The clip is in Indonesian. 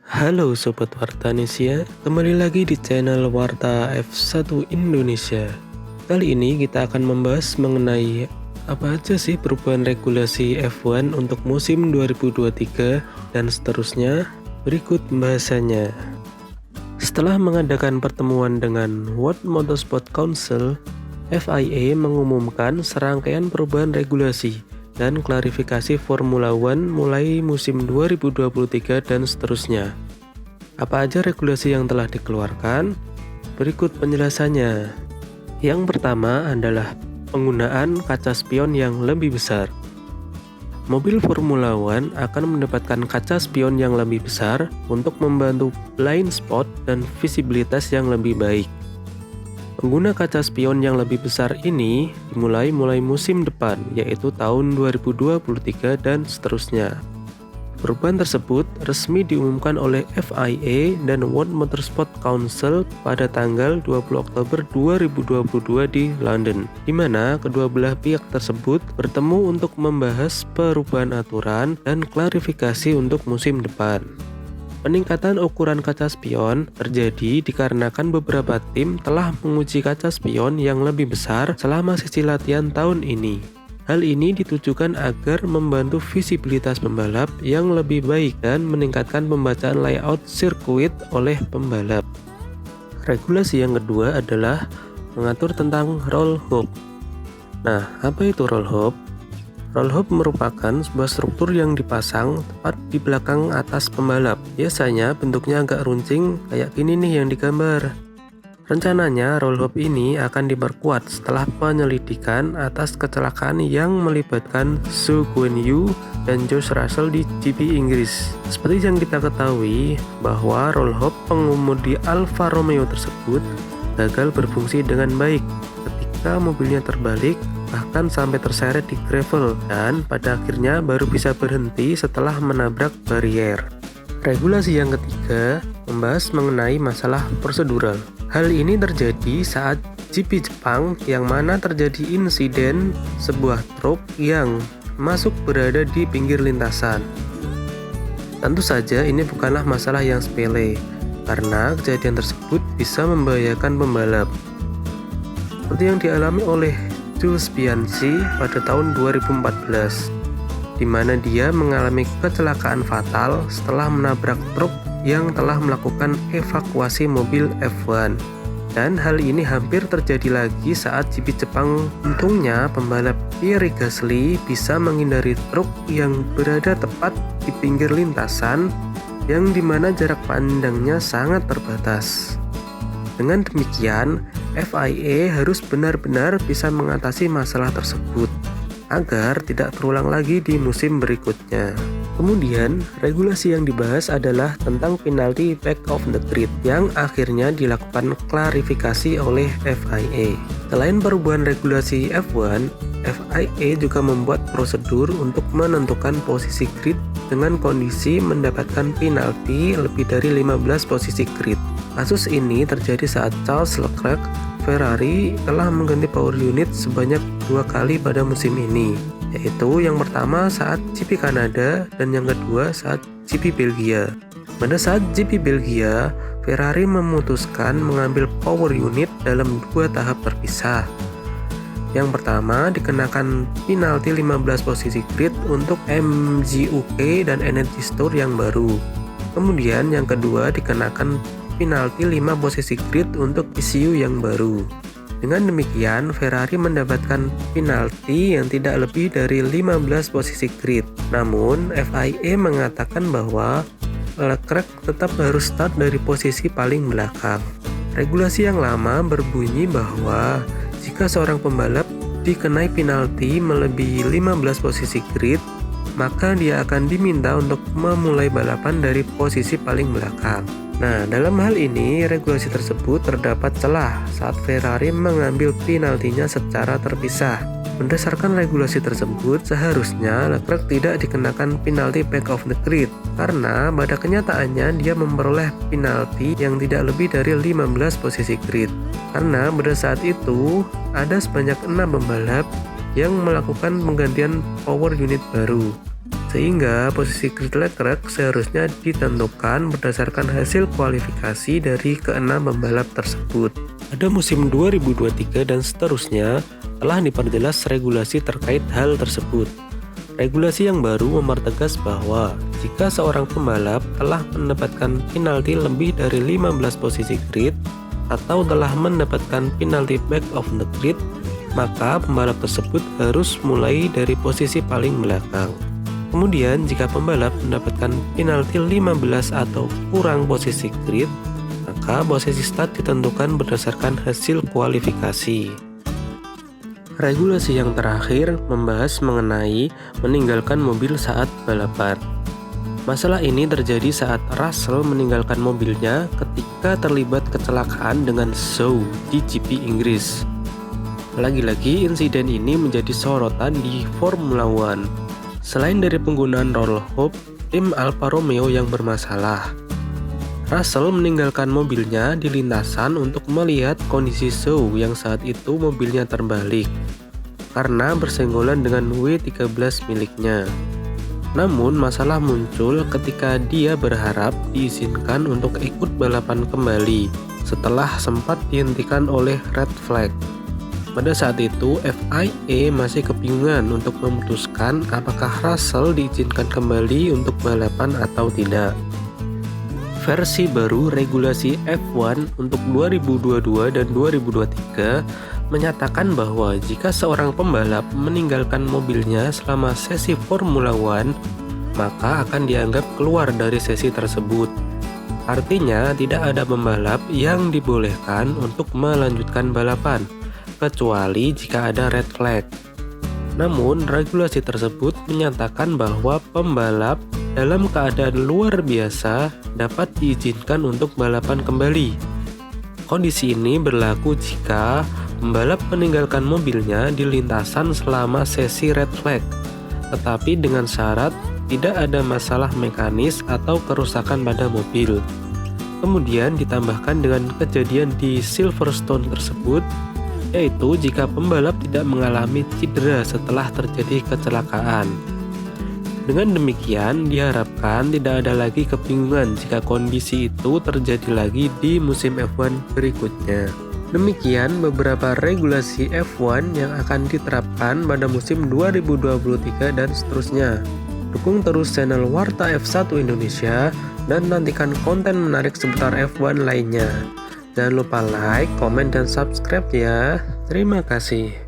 Halo Sobat Wartanesia, kembali lagi di channel Warta F1 Indonesia. Kali ini kita akan membahas mengenai apa aja sih perubahan regulasi F1 untuk musim 2023 dan seterusnya. Berikut pembahasannya. Setelah mengadakan pertemuan dengan World Motorsport Council, FIA mengumumkan serangkaian perubahan regulasi dan klarifikasi Formula One mulai musim 2023 dan seterusnya. Apa aja regulasi yang telah dikeluarkan? Berikut penjelasannya. Yang pertama adalah penggunaan kaca spion yang lebih besar. Mobil Formula One akan mendapatkan kaca spion yang lebih besar untuk membantu blind spot dan visibilitas yang lebih baik. Pengguna kaca spion yang lebih besar ini dimulai musim depan, yaitu tahun 2023 dan seterusnya. Perubahan tersebut resmi diumumkan oleh FIA dan World Motorsport Council pada tanggal 20 Oktober 2022 di London, di mana kedua belah pihak tersebut bertemu untuk membahas perubahan aturan dan klarifikasi untuk musim depan. Peningkatan ukuran kaca spion terjadi dikarenakan beberapa tim telah menguji kaca spion yang lebih besar selama sesi latihan tahun ini. Hal ini ditujukan agar membantu visibilitas pembalap yang lebih baik dan meningkatkan pembacaan layout sirkuit oleh pembalap. Regulasi yang kedua adalah mengatur tentang roll hoop. Nah, apa itu roll hoop? Roll hoop merupakan sebuah struktur yang dipasang tepat di belakang atas pembalap. Biasanya bentuknya agak runcing kayak gini nih yang digambar. Rencananya roll hoop ini akan diperkuat setelah penyelidikan atas kecelakaan yang melibatkan Zhou Guanyu dan George Russell di GP Inggris. Seperti yang kita ketahui bahwa roll hoop pengemudi Alfa Romeo tersebut gagal berfungsi dengan baik ketika mobilnya terbalik, bahkan sampai terseret di gravel dan pada akhirnya baru bisa berhenti setelah menabrak barier. Regulasi yang ketiga membahas mengenai masalah prosedural. Hal ini terjadi saat GP Jepang yang mana terjadi insiden sebuah truk yang masuk berada di pinggir lintasan. Tentu saja ini bukanlah masalah yang sepele karena kejadian tersebut bisa membahayakan pembalap. Seperti yang dialami oleh Jules Bianchi pada tahun 2014, di mana dia mengalami kecelakaan fatal setelah menabrak truk yang telah melakukan evakuasi mobil F1. Dan hal ini hampir terjadi lagi saat GP Jepang. Untungnya pembalap Pierre Gasly bisa menghindari truk yang berada tepat di pinggir lintasan yang dimana jarak pandangnya sangat terbatas. Dengan demikian, FIA harus benar-benar bisa mengatasi masalah tersebut agar tidak terulang lagi di musim berikutnya. Kemudian, regulasi yang dibahas adalah tentang penalti back of the grid yang akhirnya dilakukan klarifikasi oleh FIA. Selain perubahan regulasi F1, FIA juga membuat prosedur untuk menentukan posisi grid dengan kondisi mendapatkan penalti lebih dari 15 posisi grid. Kasus ini terjadi saat Charles Leclerc Ferrari telah mengganti power unit sebanyak 2 kali pada musim ini, yaitu yang pertama saat GP Kanada dan yang kedua saat GP Belgia. Pada saat GP Belgia, Ferrari memutuskan mengambil power unit dalam 2 tahap terpisah. Yang pertama dikenakan penalti 15 posisi grid untuk MGUK dan Energy Store yang baru. Kemudian yang kedua dikenakan penalti 5 posisi grid untuk ECU yang baru. Dengan demikian, Ferrari mendapatkan penalti yang tidak lebih dari 15 posisi grid. Namun, FIA mengatakan bahwa Leclerc tetap harus start dari posisi paling belakang. Regulasi yang lama berbunyi bahwa jika seorang pembalap dikenai penalti melebihi 15 posisi grid, maka dia akan diminta untuk memulai balapan dari posisi paling belakang. Nah, dalam hal ini, regulasi tersebut terdapat celah saat Ferrari mengambil penaltinya secara terpisah. Berdasarkan regulasi tersebut, seharusnya Leclerc tidak dikenakan penalti back of the grid, karena pada kenyataannya dia memperoleh penalti yang tidak lebih dari 15 posisi grid. Karena pada saat itu, ada sebanyak 6 pembalap yang melakukan penggantian power unit baru. Sehingga posisi grid Leclerc seharusnya ditentukan berdasarkan hasil kualifikasi dari keenam pembalap tersebut. Pada musim 2023 dan seterusnya telah diperjelas regulasi terkait hal tersebut. Regulasi yang baru mempertegas bahwa jika seorang pembalap telah mendapatkan penalti lebih dari 15 posisi grid atau telah mendapatkan penalti back of the grid, maka pembalap tersebut harus mulai dari posisi paling belakang. Kemudian jika pembalap mendapatkan penalti 15 atau kurang posisi grid, maka posisi start ditentukan berdasarkan hasil kualifikasi. Regulasi yang terakhir membahas mengenai meninggalkan mobil saat balapan. Masalah ini terjadi saat Russell meninggalkan mobilnya ketika terlibat kecelakaan dengan Zhou di GP Inggris. Lagi-lagi insiden ini menjadi sorotan di Formula One. Selain dari penggunaan roll hoop tim Alfa Romeo yang bermasalah, Russell meninggalkan mobilnya di lintasan untuk melihat kondisi Zhou yang saat itu mobilnya terbalik karena bersenggolan dengan W13 miliknya. Namun masalah muncul ketika dia berharap diizinkan untuk ikut balapan kembali setelah sempat dihentikan oleh red flag. Pada saat itu FIA masih kebingungan untuk memutuskan apakah Russell diizinkan kembali untuk balapan atau tidak. Versi baru regulasi F1 untuk 2022 dan 2023 menyatakan bahwa jika seorang pembalap meninggalkan mobilnya selama sesi Formula One, maka akan dianggap keluar dari sesi tersebut. Artinya tidak ada pembalap yang dibolehkan untuk melanjutkan balapan, kecuali jika ada red flag. Namun, regulasi tersebut menyatakan bahwa pembalap dalam keadaan luar biasa dapat diizinkan untuk balapan kembali. Kondisi ini berlaku jika pembalap meninggalkan mobilnya di lintasan selama sesi red flag, tetapi dengan syarat tidak ada masalah mekanis atau kerusakan pada mobil. Kemudian ditambahkan dengan kejadian di Silverstone tersebut, yaitu jika pembalap tidak mengalami cedera setelah terjadi kecelakaan. Dengan demikian, diharapkan tidak ada lagi kebingungan jika kondisi itu terjadi lagi di musim F1 berikutnya. Demikian beberapa regulasi F1 yang akan diterapkan pada musim 2023 dan seterusnya. Dukung terus channel Warta F1 Indonesia dan nantikan konten menarik seputar F1 lainnya. Jangan lupa like, komen, dan subscribe ya. Terima kasih.